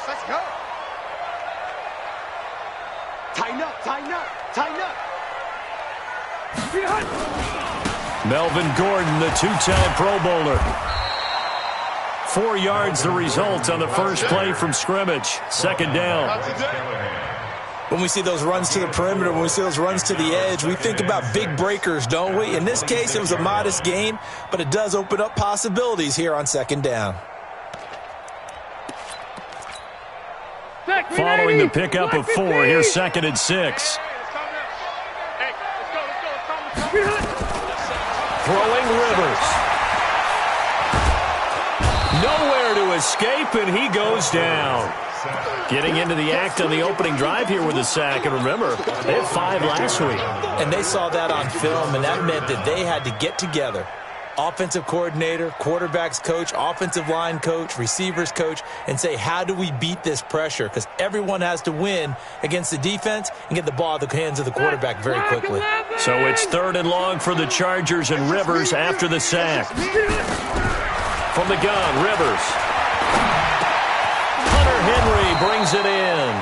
Let's go. Tighten up, tighten up, tighten up. Melvin Gordon, the two-time Pro Bowler. 4 yards the result on the first play from scrimmage. Second down. When we see those runs to the perimeter, when we see those runs to the edge, we think about big breakers, don't we? In this case, it was a modest gain, but it does open up possibilities here on second down. Following the pickup of 4, here's 2nd and 6. Throwing Rivers. Nowhere to escape, and he goes down. Getting into the act on the opening drive here with a sack. And remember, they had 5 last week. And they saw that on film, and that meant that they had to get together. Offensive coordinator, quarterback's coach, offensive line coach, receivers coach, and say, how do we beat this pressure? Because everyone has to win against the defense and get the ball out of the hands of the quarterback very quickly. So it's 3rd and long for the Chargers, and Rivers after the sack. From the gun, Rivers. Hunter Henry brings it in.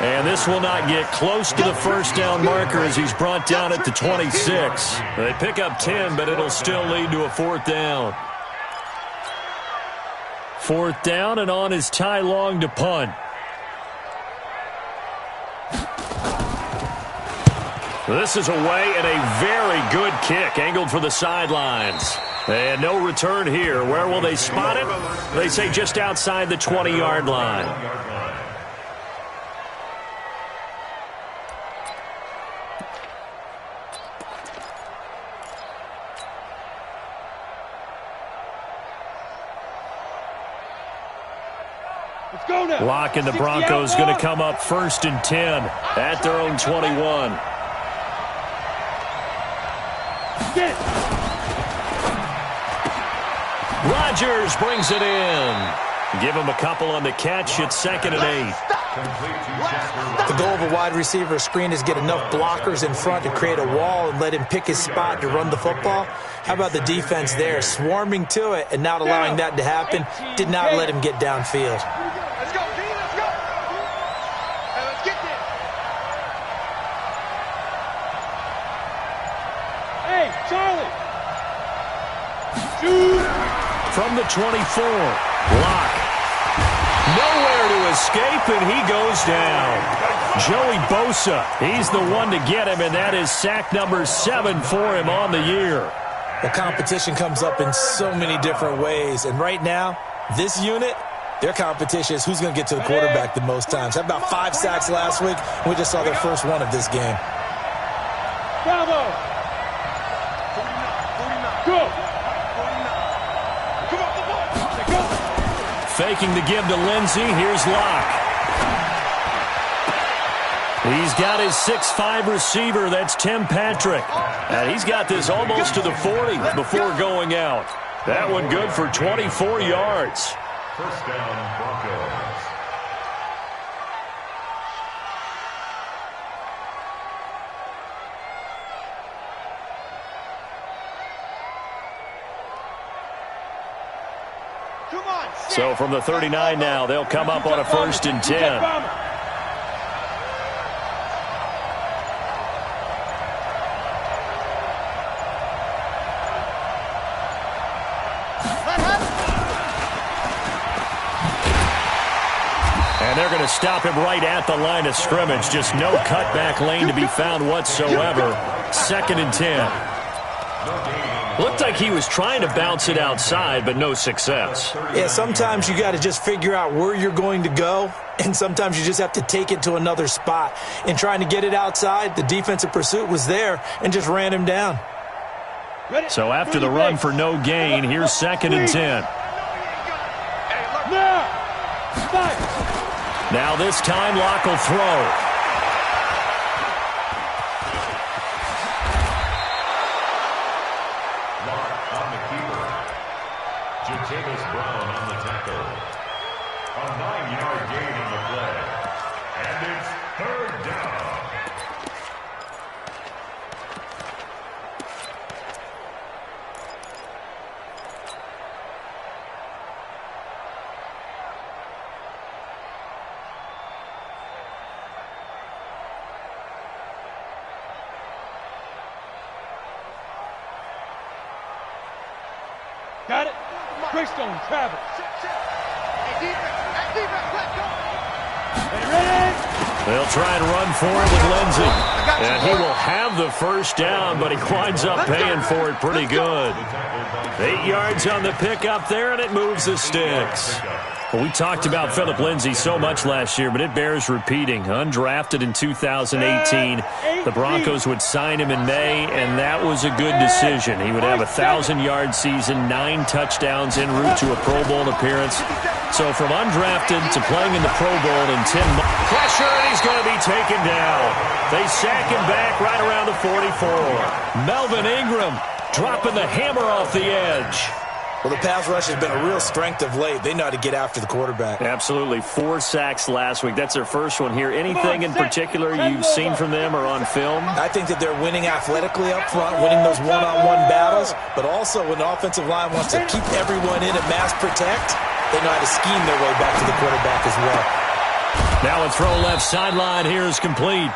And this will not get close to the first down marker as he's brought down at the 26. They pick up 10, but it'll still lead to a 4th down. 4th down, and on is Ty Long to punt. This is away, and a very good kick angled for the sidelines. And no return here. Where will they spot it? They say just outside the 20-yard line. Lock and the Broncos going to come up 1st and 10 at their own 21. Rodgers brings it in. Give him a couple on the catch. It's 2nd and 8. The goal of a wide receiver screen is get enough blockers in front to create a wall and let him pick his spot to run the football. How about the defense there, swarming to it and not allowing that to happen? Did not let him get downfield. Let's go, D, let's go. Hey, let's get there. Hey, Charlie. From the 24, Lock. Nowhere to escape, and he goes down. Joey Bosa, he's the one to get him, and that is sack number 7 for him on the year. The competition comes up in so many different ways, and right now, this unit, their competition is who's going to get to the quarterback the most times. Had about 5 sacks last week. We just saw their first one of this game. Bravo. Go. Faking the give to Lindsey. Here's Locke. He's got his 6'5" receiver. That's Tim Patrick. And he's got this almost to the 40 before going out. That one good for 24 yards. First down, Broncos. So from the 39 now, they'll come up on a 1st and 10. And they're going to stop him right at the line of scrimmage. Just no cutback lane to be found whatsoever. 2nd and 10. Looked like he was trying to bounce it outside, but no success. Yeah, sometimes you got to just figure out where you're going to go, and sometimes you just have to take it to another spot. In trying to get it outside, the defensive pursuit was there and just ran him down. So after the run for no gain, here's 2nd and 10. Now this time, Locke will throw. Brown on the tackle. A 9-yard gain on the play. And it's 3rd down. Got it? Greystone, Travis. Hey, defense, let's go. Ready? They'll try and run for it with Lindsey. And he will have the first down, but he winds up paying for it pretty good. 8 yards on the pickup there, and it moves the sticks. Well, we talked about Philip Lindsay so much last year, but it bears repeating. Undrafted in 2018, the Broncos would sign him in May, and that was a good decision. He would have a 1,000-yard season, 9 touchdowns en route to a Pro Bowl appearance. So from undrafted to playing in the Pro Bowl in 10 months. Pressure, and he's going to be taken down. They sack him back right around the 44. Melvin Ingram dropping the hammer off the edge. Well, the pass rush has been a real strength of late. They know how to get after the quarterback. Absolutely. 4 sacks last week. That's their first one here. Anything in particular you've seen from them or on film? I think that they're winning athletically up front, winning those one-on-one battles, but also when the offensive line wants to keep everyone in and mass protect, they know how to scheme their way back to the quarterback as well. Now a throw left sideline here is complete.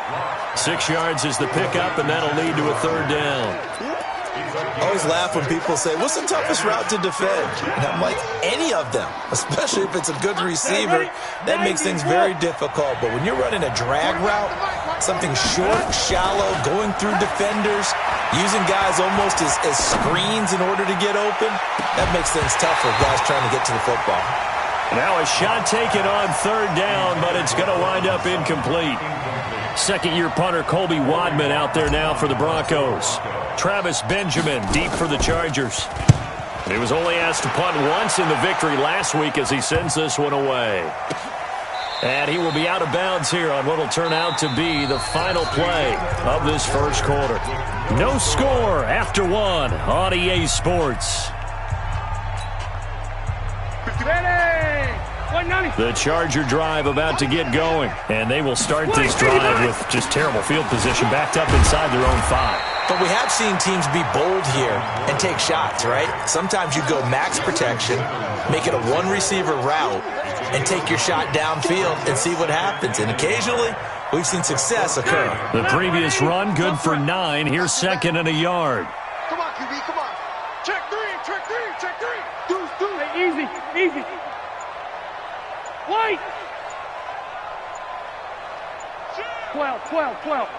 6 yards is the pickup, and that'll lead to a 3rd down. I always laugh when people say, what's the toughest route to defend? And I'm like, any of them, especially if it's a good receiver. That makes things very difficult. But when you're running a drag route, something short, shallow, going through defenders, using guys almost as screens in order to get open, that makes things tough for guys trying to get to the football. Now a shot taken on 3rd down, but it's going to wind up incomplete. Second-year punter Colby Wadman out there now for the Broncos. Travis Benjamin deep for the Chargers. He was only asked to punt once in the victory last week as he sends this one away. And he will be out of bounds here on what will turn out to be the final play of this first quarter. No score after 1 on EA Sports. The Charger drive about to get going, and they will start this drive with just terrible field position backed up inside their own 5. But we have seen teams be bold here and take shots, right? Sometimes you go max protection, make it a one-receiver route, and take your shot downfield and see what happens. And occasionally, we've seen success occur. The previous run, good for 9. Here's 2nd and a yard. Come on, QB, come on. Check 3, check 3, check 3. Do. Hey, easy. White. 12.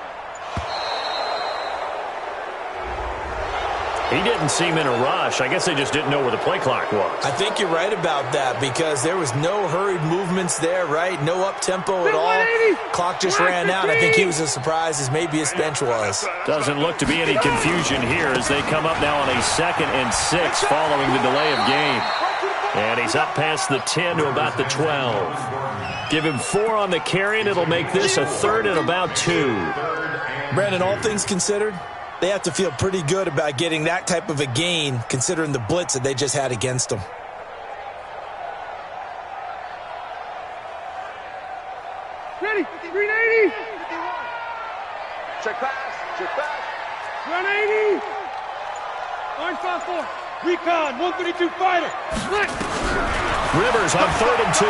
He didn't seem in a rush. I guess they just didn't know where the play clock was. I think you're right about that because there was no hurried movements there, right? No up-tempo at all. Clock just ran out. I think he was as surprised as maybe his bench was. Doesn't look to be any confusion here as they come up now on a 2nd and 6 following the delay of game. And he's up past the 10 to about the 12. Give him 4 on the carry, and it'll make this a 3rd and about 2. Brandon, all things considered, they have to feel pretty good about getting that type of a gain considering the blitz that they just had against them. Ready, 380. Check pass. 180. Orange 5-4. Recon, 132 fighter. Rivers on 3rd and 2.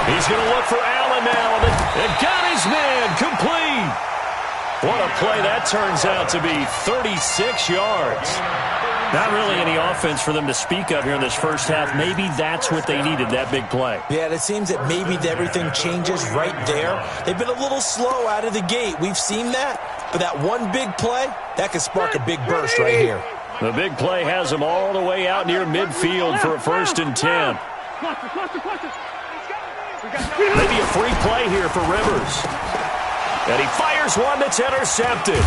He's going to look for Allen now, and got his man complete. What a play that turns out to be, 36 yards. Not really any offense for them to speak of here in this first half. Maybe that's what they needed, that big play. Yeah, it seems that maybe everything changes right there. They've been a little slow out of the gate. We've seen that. But that one big play, that could spark a big burst right here. The big play has them all the way out near midfield for a 1st and 10. Maybe a free play here for Rivers. And he fires one that's intercepted.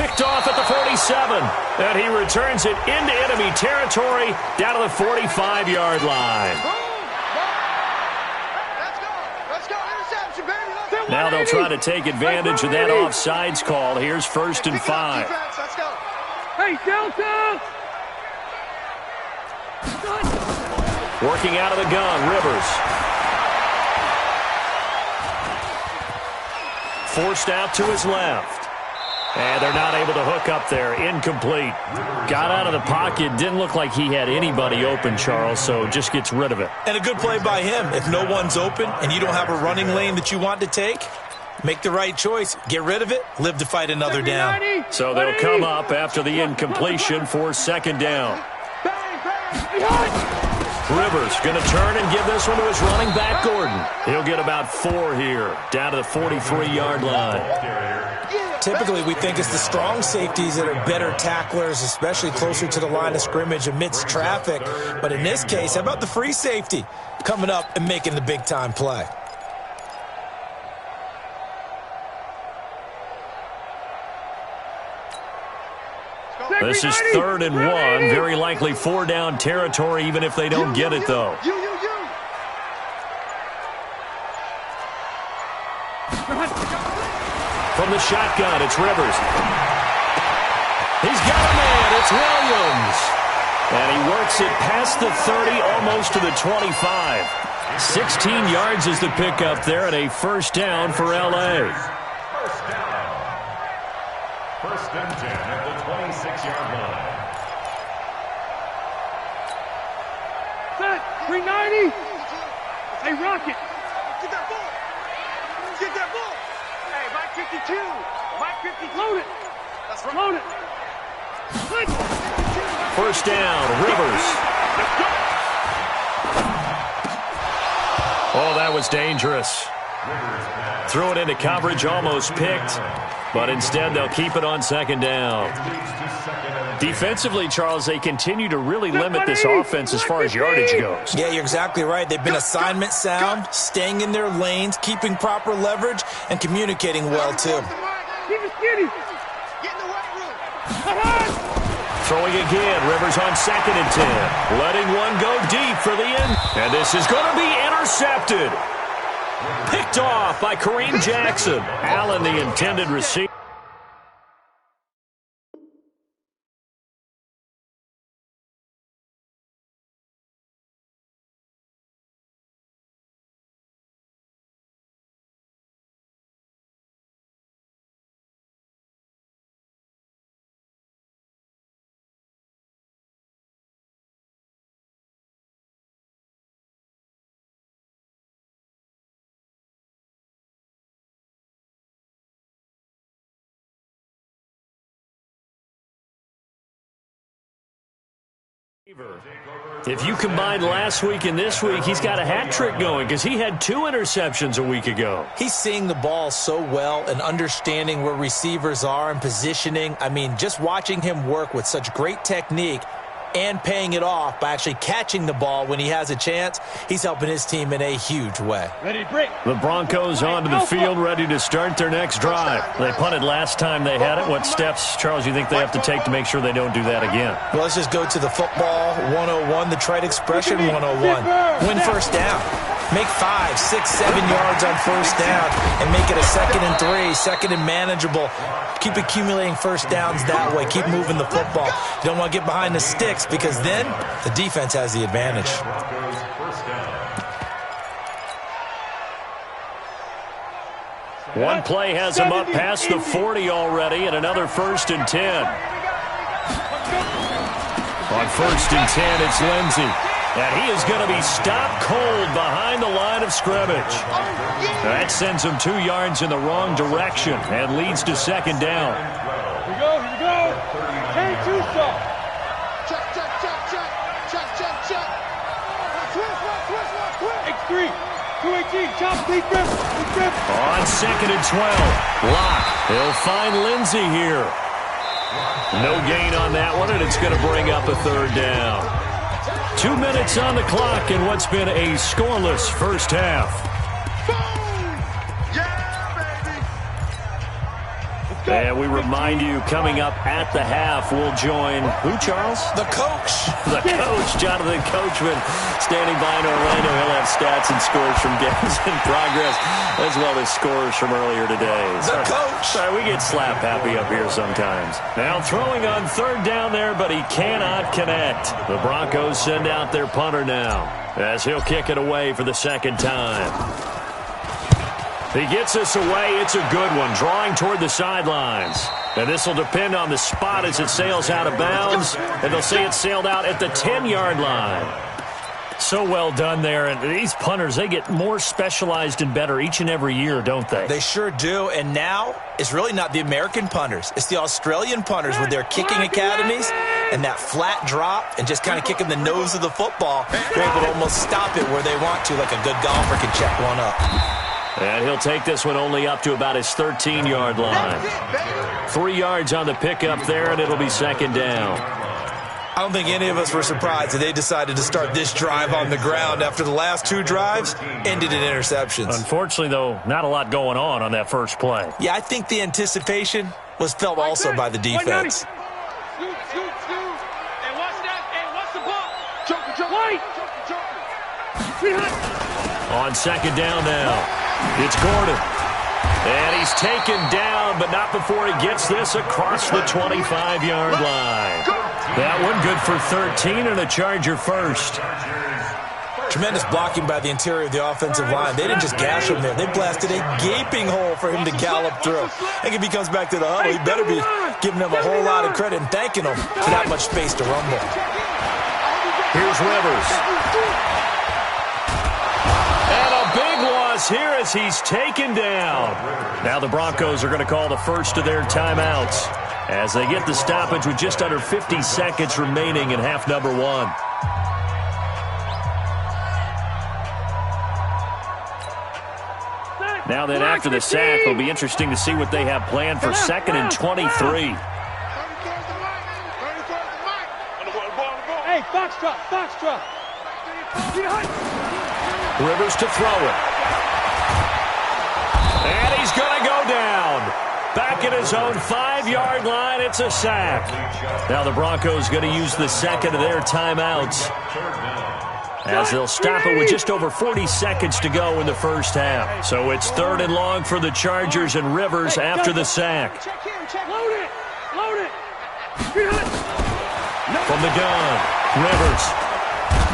Picked off at the 47. And he returns it into enemy territory down to the 45-yard line. Let's go. Interception, baby. Now they'll try to take advantage of that offsides call. Here's 1st and 5. Let's go. Hey, Delta! Working out of the gun, Rivers. Forced out to his left. And they're not able to hook up there. Incomplete. Got out of the pocket. Didn't look like he had anybody open, Charles, so just gets rid of it. And a good play by him. If no one's open and you don't have a running lane that you want to take, make the right choice. Get rid of it. Live to fight another down. So they'll come up after the incompletion for 2nd down. Rivers going to turn and give this one to his running back, Gordon. He'll get about 4 here, down to the 43-yard line. Typically, we think it's the strong safeties that are better tacklers, especially closer to the line of scrimmage amidst traffic. But in this case, how about the free safety coming up and making the big-time play? This is 3rd and 1. Very likely 4-down territory, even if they don't get it, though. From the shotgun, it's Rivers. He's got a man. It's Williams. And he works it past the 30, almost to the 25. 16 yards is the pickup there, and a first down for L.A. First and 10 at the 26-yard line. Set. 390. Hey, Rocket. Get that ball. Get that ball. Hey, Mike 52. Mike 50. Load it. That's right. Load it. First down, Rivers. Oh, that was dangerous. Threw it into coverage, almost picked. But instead, they'll keep it on 2nd down. Defensively, Charles, they continue to really limit this offense as far as yardage goes. Yeah, you're exactly right. They've been assignment sound, staying in their lanes, keeping proper leverage, and communicating well, too. Keep it skinny. Get in the white room. Throwing again, Rivers on 2nd and 10. Letting one go deep for the end. And this is going to be intercepted. Picked off by Kareem Jackson. Allen, the intended receiver. If you combine last week and this week, he's got a hat trick going because he had 2 interceptions a week ago. He's seeing the ball so well and understanding where receivers are and positioning. I mean, just watching him work with such great technique and paying it off by actually catching the ball when he has a chance, he's helping his team in a huge way. Ready, break. The Broncos onto the field, ready to start their next drive. They punted last time they had it. What steps, Charles, you think they have to take to make sure they don't do that again? Well, let's just go to the football 101, the trite expression 101. Win first down. Make 5, 6, 7 yards on first down and make it a 2nd and 3, 2nd and manageable. Keep accumulating first downs that way. Keep moving the football. You don't want to get behind the sticks because then the defense has the advantage. One play has him up past the 40 already, and another 1st and 10. On 1st and 10, it's Lindsey. And he is going to be stopped cold behind the line of scrimmage. That sends him 2 yards in the wrong direction and leads to 2nd down. Here we go, here we go. Hey, two-stop. Check, check, check, check. Check, check, check. Twist. X3. 218. Chop, deep grip. On 2nd and 12. Lock. He'll find Lindsey here. No gain on that one, and it's going to bring up a 3rd down. 2 minutes on the clock in what's been a scoreless first half. And we remind you, coming up at the half, we'll join who, Charles? The coach. The coach, Jonathan Coachman, standing by in Orlando. He'll have stats and scores from games in progress, as well as scores from earlier today. The coach. Sorry, we get slap happy up here sometimes. Now throwing on 3rd down there, but he cannot connect. The Broncos send out their punter now, as he'll kick it away for the 2nd time. He gets this away. It's a good one, drawing toward the sidelines. And this will depend on the spot as it sails out of bounds. And they'll say it sailed out at the 10-yard line. So well done there. And these punters, they get more specialized and better each and every year, don't they? They sure do. And now it's really not the American punters. It's the Australian punters with their kicking academies. And that flat drop and just kind of kicking the nose of the football, they're able to almost stop it where they want to, like a good golfer can check one up. And he'll take this one only up to about his 13-yard line. 3 yards on the pickup there, and it'll be second down. I don't think any of us were surprised that they decided to start this drive on the ground after the last 2 drives ended in interceptions. Unfortunately, though, not a lot going on that first play. Yeah, I think the anticipation was felt also by the defense. On second down now, it's Gordon. And he's taken down, but not before he gets this across the 25-yard line. That one good for 13 and a Charger first. Tremendous blocking by the interior of the offensive line. They didn't just gash him there. They blasted a gaping hole for him to gallop through. I think if he comes back to the huddle, he better be giving them a whole lot of credit and thanking them for that much space to rumble. Here's Rivers. And a big loss here as he's taken down. Now the Broncos are going to call the first of their timeouts as they get the stoppage with just under 50 seconds remaining in half number 1. Now then, after the sack, it'll be interesting to see what they have planned for 2nd and 23. Hey, Foxtrot. Rivers to throw it. And he's going to go down. Back at his own 5-yard line, it's a sack. Now the Broncos going to use the second of their timeouts as they'll stop it with just over 40 seconds to go in the first half. So it's 3rd and long for the Chargers and Rivers after the sack. Load it. From the gun, Rivers.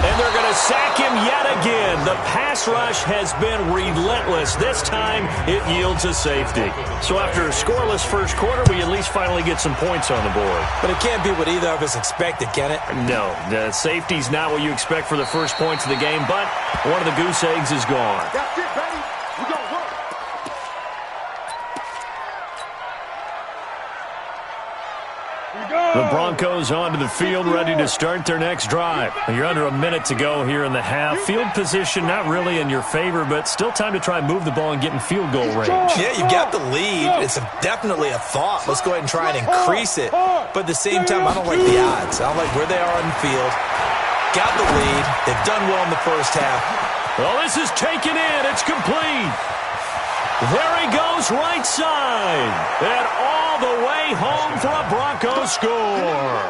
And they're going to sack him yet again. The pass rush has been relentless. This time, it yields a safety. So after a scoreless first quarter, we at least finally get some points on the board. But it can't be what either of us expected, can it? No, the safety's not what you expect for the first points of the game, but one of the goose eggs is gone. That's it, baby. We got work. The Broncos onto the field, ready to start their next drive. You're under a minute to go here in the half. Field position not really in your favor, but still time to try and move the ball and get in field goal range. Yeah, you've got the lead. It's definitely a thought. Let's go ahead and try and increase it. But at the same time, I don't like the odds. I don't like where they are on the field. Got the lead. They've done well in the first half. Well, this is taken in. It's complete. There he goes, right side. And all the way home for a Broncos score.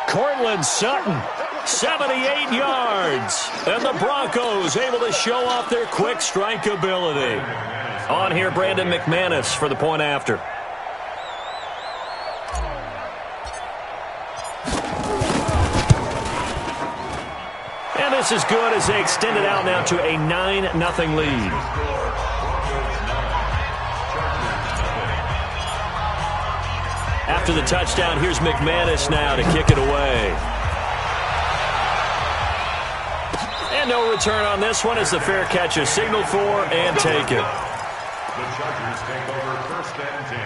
Cortland Sutton, 78 yards. And the Broncos able to show off their quick strike ability. On here, Brandon McManus for the point after. And this is good as they extend it out now to a 9-0 lead. After the touchdown, here's McManus now to kick it away. And no return on this one as the fair catch is signaled for and taken. The Chargers take over 1st and 10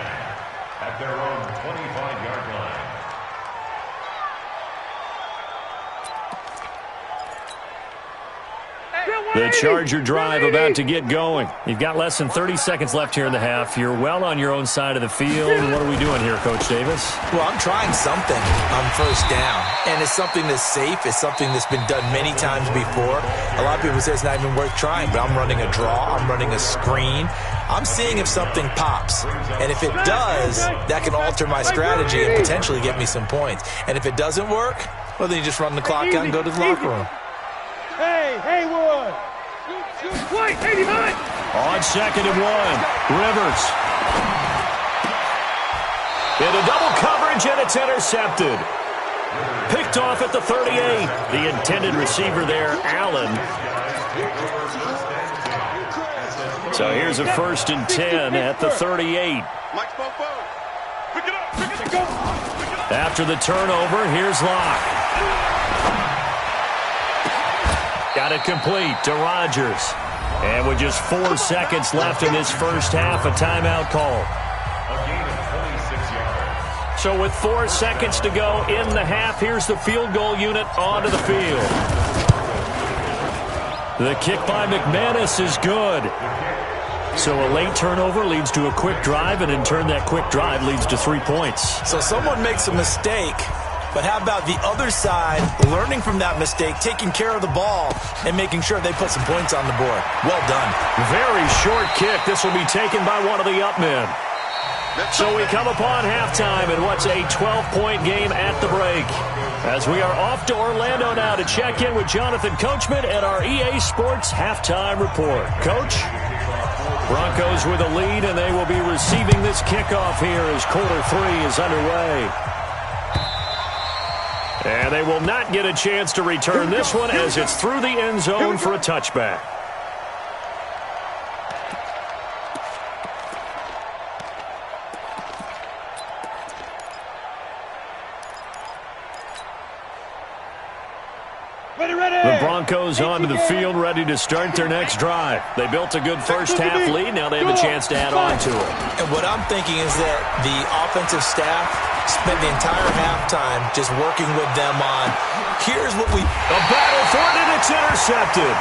at their own 25-yard line. The Charger drive about to get going. You've got less than 30 seconds left here in the half. You're well on your own side of the field. What are we doing here, Coach Davis? Well, I'm trying something on 1st down, and it's something that's safe. It's something that's been done many times before. A lot of people say it's not even worth trying, but I'm running a draw. I'm running a screen. I'm seeing if something pops, and if it does, that can alter my strategy and potentially get me some points. And if it doesn't work, well, then you just run the clock out and go to the locker room. Hey, Haywood. White, 89. On 2nd and 1, Rivers. Into double coverage, and it's intercepted. Picked off at the 38. The intended receiver there, Allen. So here's a 1st and 10 at the 38. After the turnover, here's Locke. Got it complete to Rodgers. And with just 4 seconds left in this first half, a timeout call. A gain of 26 yards. So with 4 seconds to go in the half, here's the field goal unit onto the field. The kick by McManus is good. So a late turnover leads to a quick drive, and in turn that quick drive leads to 3 points. So someone makes a mistake, but how about the other side learning from that mistake, taking care of the ball, and making sure they put some points on the board? Well done. Very short kick. This will be taken by one of the up men. So we come upon halftime in what's a 12-point game at the break. As we are off to Orlando now to check in with Jonathan Coachman at our EA Sports Halftime Report. Coach? Broncos with a lead, and they will be receiving this kickoff here as quarter 3 is underway. And they will not get a chance to return this one as it's through the end zone for a touchback. The Broncos onto the field, ready to start their next drive. They built a good first half lead. Now they have a chance to add on to it. And what I'm thinking is that the offensive staff spent the entire halftime just working with them on, here's what we... A battle for it, and it's intercepted.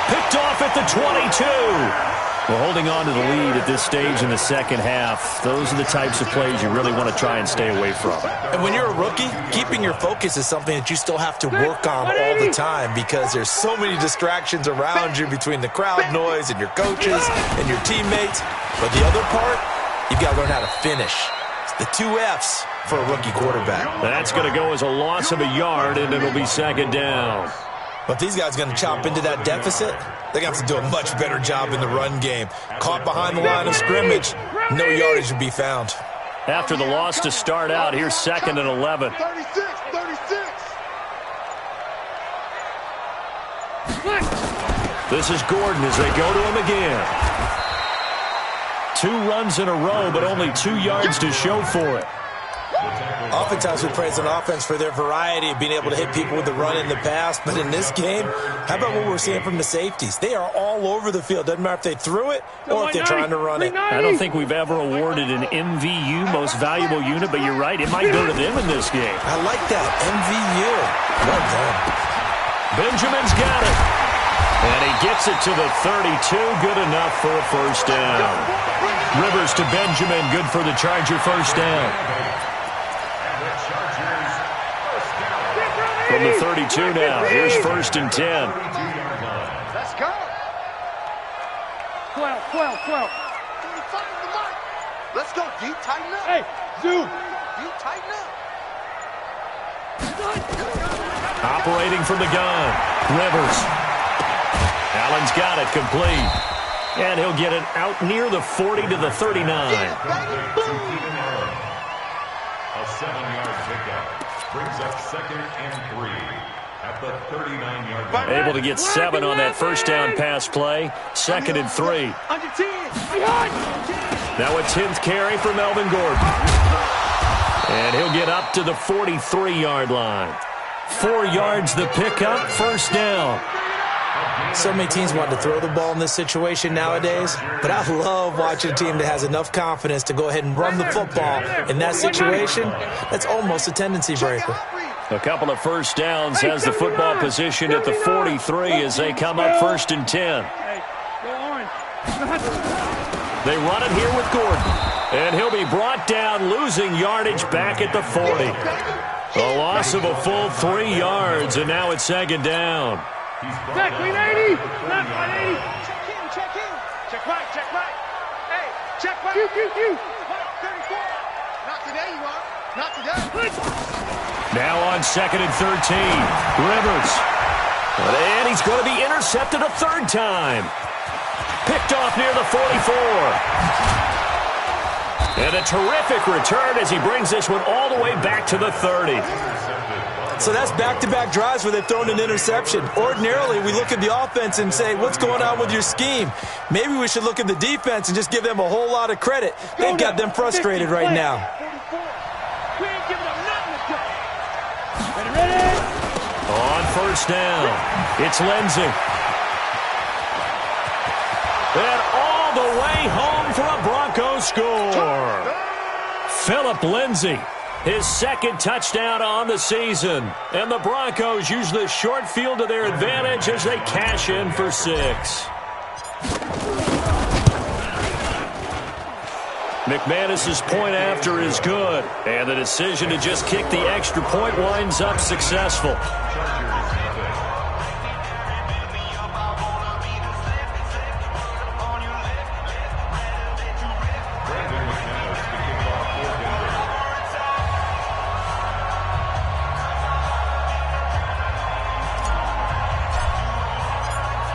Picked off at the 22. Well, holding on to the lead at this stage in the second half, those are the types of plays you really want to try and stay away from. And when you're a rookie, keeping your focus is something that you still have to work on all the time because there's so many distractions around you between the crowd noise and your coaches and your teammates. But the other part, you've got to learn how to finish. It's the 2 F's for a rookie quarterback. That's going to go as a loss of a yard, and it'll be second down. But these guys are going to chop into that deficit. They're going to have to do a much better job in the run game. Caught behind the line of scrimmage, no yardage would be found. After the loss to start out, here's 2nd and 11. 36. This is Gordon as they go to him again. 2 runs in a row, but only 2 yards to show for it. Oftentimes we praise an offense for their variety of being able to hit people with the run in the pass, but in this game, how about what we're seeing from the safeties? They are all over the field. Doesn't matter if they threw it or if they're trying to run it. I don't think we've ever awarded an MVU, most valuable unit, but you're right, it might go to them in this game. I like that, MVU. Well done. Benjamin's got it. And he gets it to the 32, good enough for a first down. Rivers to Benjamin, good for the Charger first down. From the 32 now, here's 1st and 10. Let's go. 12. Let's go, D. Tighten up. Hey, Zoo. D. Tighten up. Operating from the gun. Rivers. Allen's got it, complete. And he'll get it out near the 40 to the 39. A 7-yard pickup. Brings up 2nd and 3 at the 39-yard line. Able to get 7 on that first down pass play. 2nd and 3. Now a 10th carry for Melvin Gordon. And he'll get up to the 43-yard line. 4 yards the pickup, first down. So many teams want to throw the ball in this situation nowadays, but I love watching a team that has enough confidence to go ahead and run the football. In that situation, that's almost a tendency breaker. A couple of first downs has the football position at the 43 as they come up 1st and 10. They run it here with Gordon, and he'll be brought down, losing yardage back at the 40. A loss of a full 3 yards, and now it's 2nd down. Back, clean 80. Left, 180. Check in. Check right. Hey, check right. Q. 34. Not today, you are. Not today. Now on 2nd and 13. Rivers. And he's going to be intercepted a 3rd time. Picked off near the 44. And a terrific return as he brings this one all the way back to the 30. So that's back-to-back drives where they've thrown an interception. Ordinarily, we look at the offense and say, what's going on with your scheme? Maybe we should look at the defense and just give them a whole lot of credit. They've got them frustrated right now. We ain't giving them nothing to go. Ready? On first down, it's Lindsey. And all the way home for a Broncos score. Phillip Lindsay, his second touchdown on the season. And the Broncos use the short field to their advantage as they cash in for 6. McManus's point after is good, and the decision to just kick the extra point winds up successful.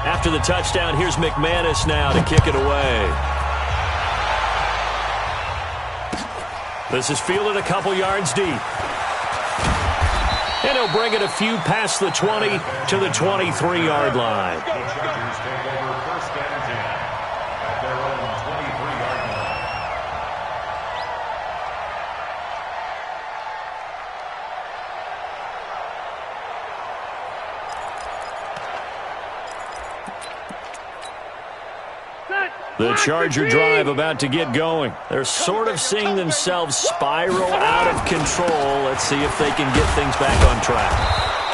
After the touchdown, here's McManus now to kick it away. This is fielded a couple yards deep. And he'll bring it a few past the 20 to the 23-yard line. Chargers take over 1st and 10 at their own 23-yard line. The Charger drive about to get going. They're sort of seeing themselves spiral out of control. Let's see if they can get things back on track.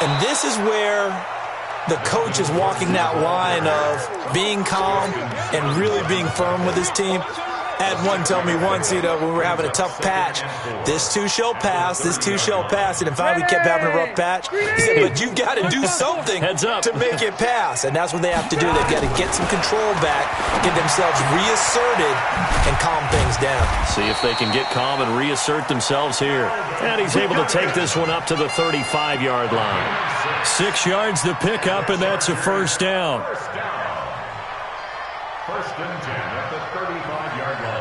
And this is where the coach is walking that line of being calm and really being firm with his team. I had one tell me once, when we were having a tough patch, this too shall pass, this too shall pass. And finally we kept having a rough patch. He said, but you've got to do something to make it pass. And that's what they have to do. They've got to get some control back, get themselves reasserted, and calm things down. See if they can get calm and reassert themselves here. And he's able to take this one up to the 35-yard line. 6 yards to pick up, and that's a first down. 1st and 10 at the 35-yard line.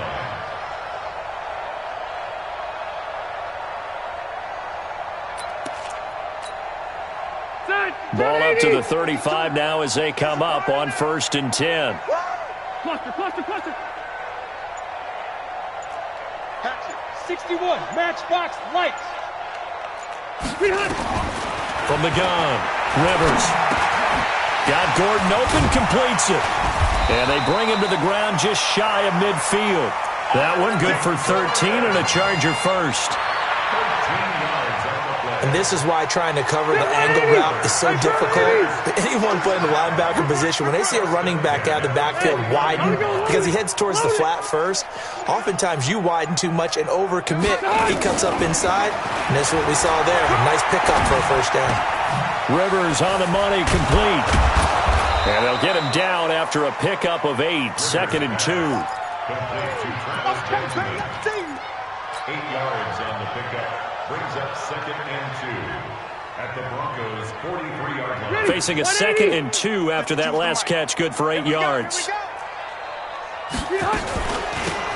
Ball up to the 35 now as they come up on 1st and 10. Cluster. 61, matchbox lights. From the gun, Rivers. Got Gordon open, completes it. And they bring him to the ground just shy of midfield. That one good for 13 and a Charger first. And this is why trying to cover the angle route is so difficult. Anyone playing the linebacker position, when they see a running back out of the backfield widen, because he heads towards the flat first, oftentimes you widen too much and overcommit. He cuts up inside, and that's what we saw there. A nice pickup for a first down. Rivers on the money, complete. And they'll get him down after a pickup of 8, 2nd and 2. Complete to Travis Benjamin. 8 yards on the pickup. Brings up 2nd and 2 at the Broncos 43-yard line. Facing a 2nd and 2 after that last catch, good for 8 yards.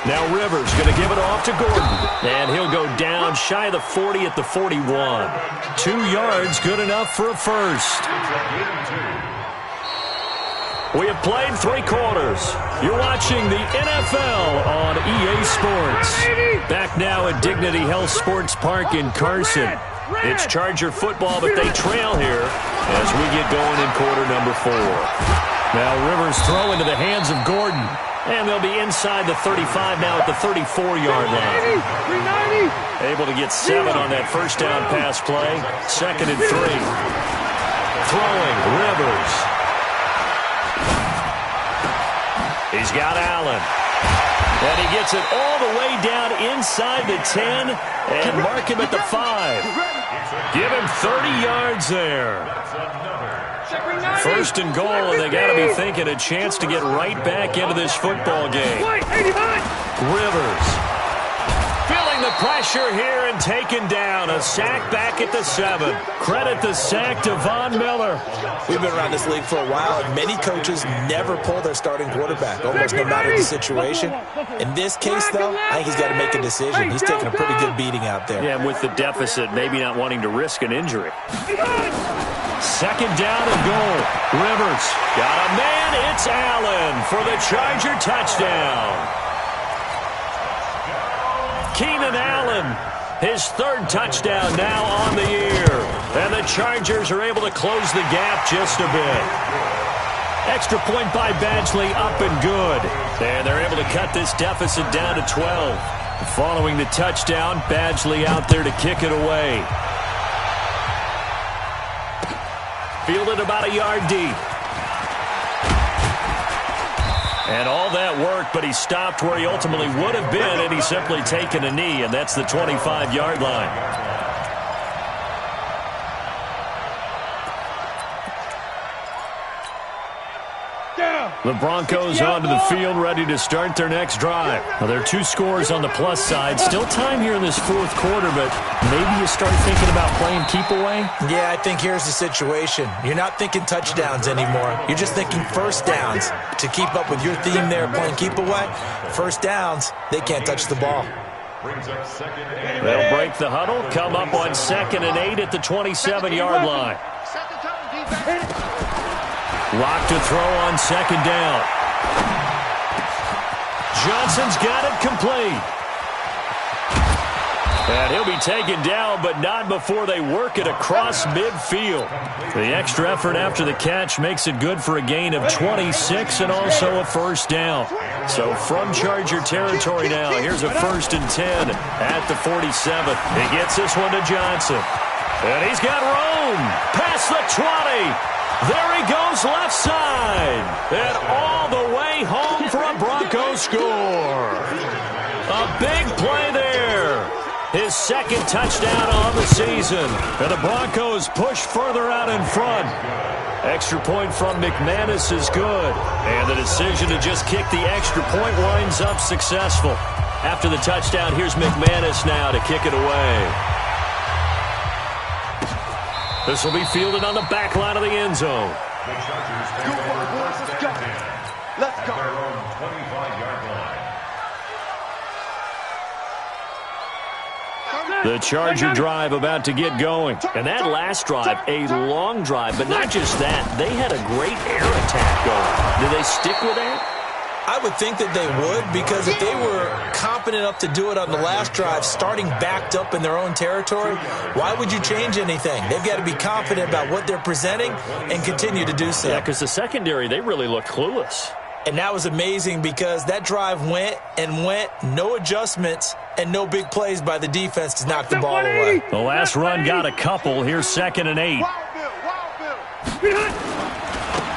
Now Rivers going to give it off to Gordon. And he'll go down shy of the 40 at the 41. 2 yards, good enough for a first. We have played 3 quarters. You're watching the NFL on EA Sports. Back now at Dignity Health Sports Park in Carson. It's Charger football, but they trail here as we get going in quarter number 4. Now Rivers throw into the hands of Gordon. And they'll be inside the 35 now at the 34-yard line. Able to get 7 on that first down pass play. 2nd and 3. Throwing, Rivers. He's got Allen. And he gets it all the way down inside the 10 and mark him at the 5. Give him 30 yards there. 1st and goal, and they got to be thinking a chance to get right back into this football game. Rivers feeling the pressure here and taken down. A sack back at the 7. Credit the sack to Von Miller. We've been around this league for a while, and many coaches never pull their starting quarterback, almost no matter the situation. In this case, though, I think he's got to make a decision. He's taking a pretty good beating out there. Yeah, and with the deficit, maybe not wanting to risk an injury. 2nd down and goal. Rivers got a man. It's Allen for the Charger touchdown. Keenan Allen, his 3rd touchdown now on the year. And the Chargers are able to close the gap just a bit. Extra point by Badgley, up and good. And they're able to cut this deficit down to 12. Following the touchdown, Badgley out there to kick it away. Fielded about a yard deep. And all that work, but he stopped where he ultimately would have been, and he's simply taken a knee, and that's the 25-yard line. The Broncos onto the field, ready to start their next drive. Now, there are 2 scores on the plus side. Still time here in this fourth quarter, but maybe you start thinking about playing keep away? Yeah, I think here's the situation. You're not thinking touchdowns anymore. You're just thinking first downs. To keep up with your theme there, playing keep away, first downs, they can't touch the ball. They'll break the huddle, come up on 2nd and 8 at the 27-yard line. Lock to throw on 2nd down. Johnson's got it complete. And he'll be taken down, but not before they work it across midfield. The extra effort after the catch makes it good for a gain of 26 and also a first down. So from Charger territory now, here's a 1st and 10 at the 47. He gets this one to Johnson. And he's got room past the 20. There he goes left side. And all the way home for a Broncos score. A big play there. His 2nd touchdown on the season. And the Broncos push further out in front. Extra point from McManus is good. And the decision to just kick the extra point winds up successful. After the touchdown, here's McManus now to kick it away. This will be fielded on the back line of the end zone. Let's go. The Charger drive about to get going. And that last drive, a long drive, but not just that. They had a great air attack going. Do they stick with that? I would think that they would, because if they were competent enough to do it on the last drive, starting backed up in their own territory, why would you change anything? They've got to be confident about what they're presenting and continue to do so. Yeah, because the secondary, they really looked clueless. And that was amazing because that drive went and went, no adjustments, and no big plays by the defense to knock the ball away. The last run got a couple. Here's 2nd and 8.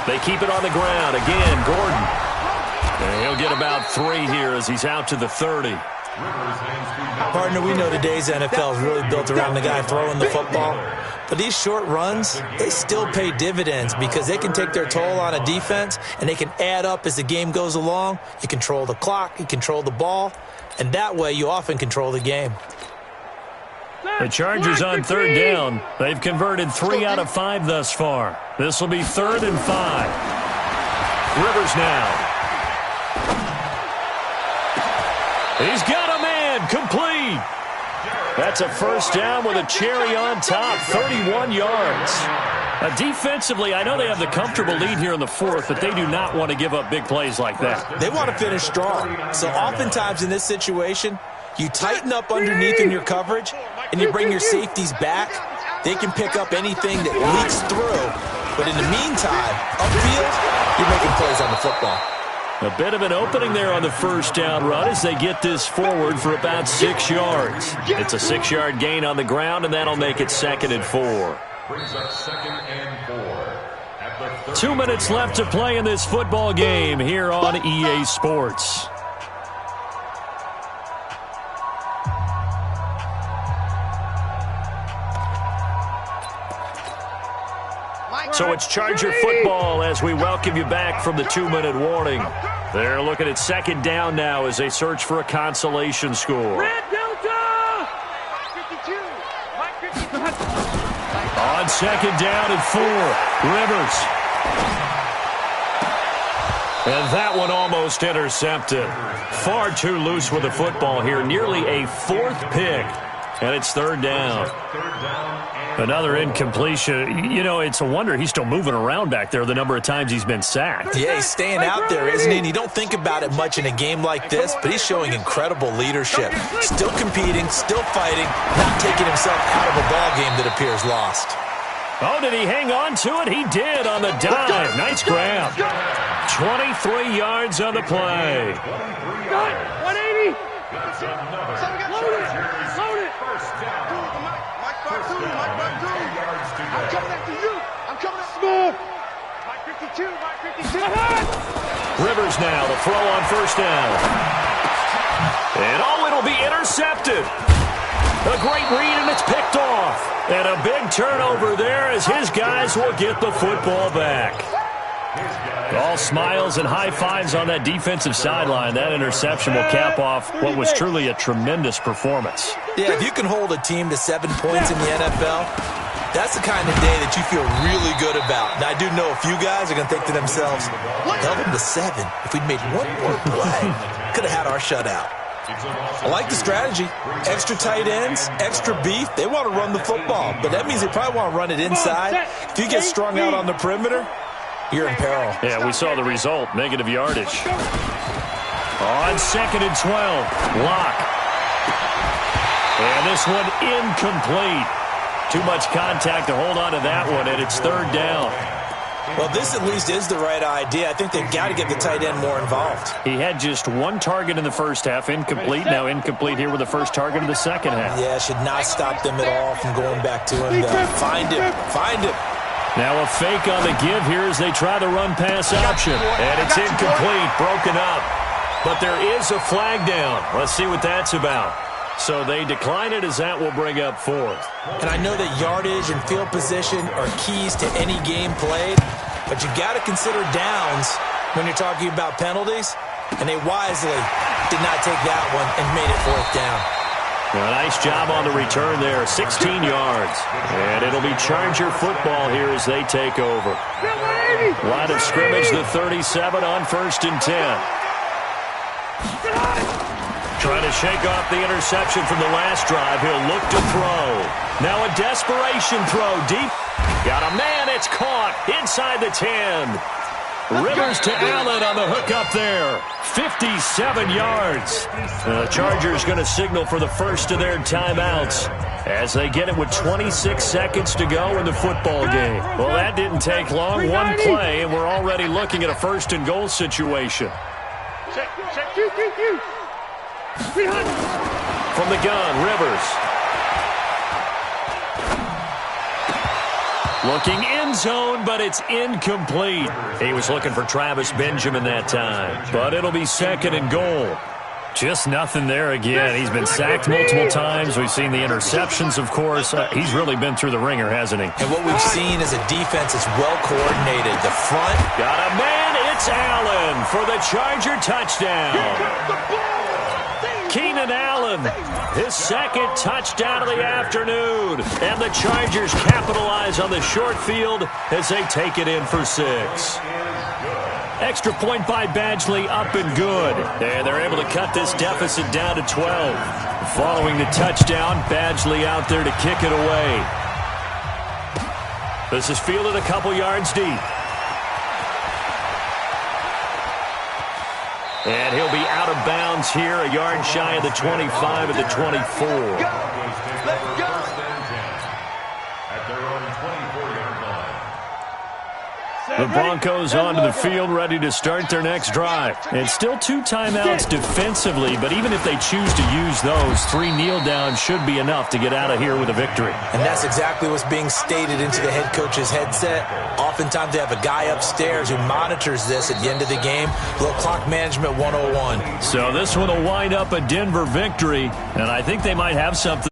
They keep it on the ground. Again, Gordon. And he'll get about 3 here as he's out to the 30. Partner, we know today's NFL is really built around the guy throwing the football. But these short runs, they still pay dividends because they can take their toll on a defense and they can add up as the game goes along. You control the clock, you control the ball, and that way you often control the game. The Chargers on 3rd down. They've converted 3 out of 5 thus far. This will be 3rd and 5. Rivers now. He's got a man complete. That's a first down with a cherry on top, 31 yards. Defensively, I know they have the comfortable lead here in the 4th, but they do not want to give up big plays like that. They want to finish strong. So oftentimes in this situation, you tighten up underneath in your coverage, and you bring your safeties back. They can pick up anything that leaks through. But in the meantime, upfield, you're making plays on the football. A bit of an opening there on the first down run as they get this forward for about 6 yards. It's a 6-yard gain on the ground, and that'll make it 2nd and 4. Brings up 2nd and 4. 2 minutes left to play in this football game here on EA Sports. So it's Charger football as we welcome you back from the 2-minute warning. They're looking at 2nd down now as they search for a consolation score. Red Delta! 52. On 2nd down and 4, Rivers. And that one almost intercepted. Far too loose with the football here. Nearly a 4th pick. And it's 3rd down. Another incompletion. You know, it's a wonder he's still moving around back there the number of times he's been sacked. Yeah, he's staying out there, isn't he? And you don't think about it much in a game like this, but he's showing incredible leadership. Still competing, still fighting, not taking himself out of a ball game that appears lost. Oh, did he hang on to it? He did on the dive. Nice grab. 23 yards on the play. 180. That's another. Load it. First down. Mike, 10 yards to I'm go. coming after you. I'm coming after you. Mike 52, Mike 52. Rivers now to throw on first down. And it'll be intercepted. A great read, and it's picked off. And a big turnover there as his guys will get the football back. All smiles and high fives on that defensive sideline. That interception will cap off what was truly a tremendous performance. Yeah, if you can hold a team to 7 points in the NFL, that's the kind of day that you feel really good about. And I do know a few guys are going to think to themselves, held them to 7. If we'd made one more play, could have had our shutout. I like the strategy. Extra tight ends, extra beef. They want to run the football, but that means they probably want to run it inside. If you get strung out on the perimeter, you're in peril. Yeah, we saw the result, negative yardage. On 2nd and 12, Locke. And this one incomplete. Too much contact to hold on to that one, and it's 3rd down. Well, this at least is the right idea. I think they've got to get the tight end more involved. He had just 1 target in the first half, incomplete. Now incomplete here with the first target of the second half. Yeah, should not stop them at all from going back to him. Find him. Find him. Now a fake on the give here as they try the run-pass option. And it's incomplete, broken up. But there is a flag down. Let's see what that's about. So they decline it as that will bring up 4th. And I know that yardage and field position are keys to any game played, but you got to consider downs when you're talking about penalties. And they wisely did not take that one and made it 4th down. A nice job on the return there, 16 yards. And it'll be Charger football here as they take over. Line of scrimmage, the 37 on 1st and 10. Trying to shake off the interception from the last drive. He'll look to throw. Now a desperation throw deep. Got a man, it's caught inside the 10. Rivers to Allen on the hook up there. 57 yards. The Chargers going to signal for the first of their timeouts as they get it with 26 seconds to go in the football game. Well, that didn't take long. One play, and we're already looking at a 1st and goal situation. Check. From the gun, Rivers. Looking end zone, but it's incomplete. He was looking for Travis Benjamin that time. But it'll be 2nd and goal. Just nothing there again. He's been sacked multiple times. We've seen the interceptions, of course. He's really been through the ringer, hasn't he? And what we've seen is a defense that's well coordinated. The front. Got a man. It's Allen for the Charger touchdown. Keenan Allen, his 2nd touchdown of the afternoon. And the Chargers capitalize on the short field as they take it in for 6. Extra point by Badgley, up and good. And they're able to cut this deficit down to 12. Following the touchdown, Badgley out there to kick it away. This is fielded a couple yards deep. And he'll be out of bounds here, a yard shy of the 25 at the 24. Let's go. At their own 24-yard line. The Broncos onto the field, ready to start their next drive. And still 2 timeouts defensively, but even if they choose to use those, 3 kneel downs should be enough to get out of here with a victory. And that's exactly what's being stated into the head coach's headset. Oftentimes they have a guy upstairs who monitors this at the end of the game. Little clock management 101. So this one will wind up a Denver victory, and I think they might have something.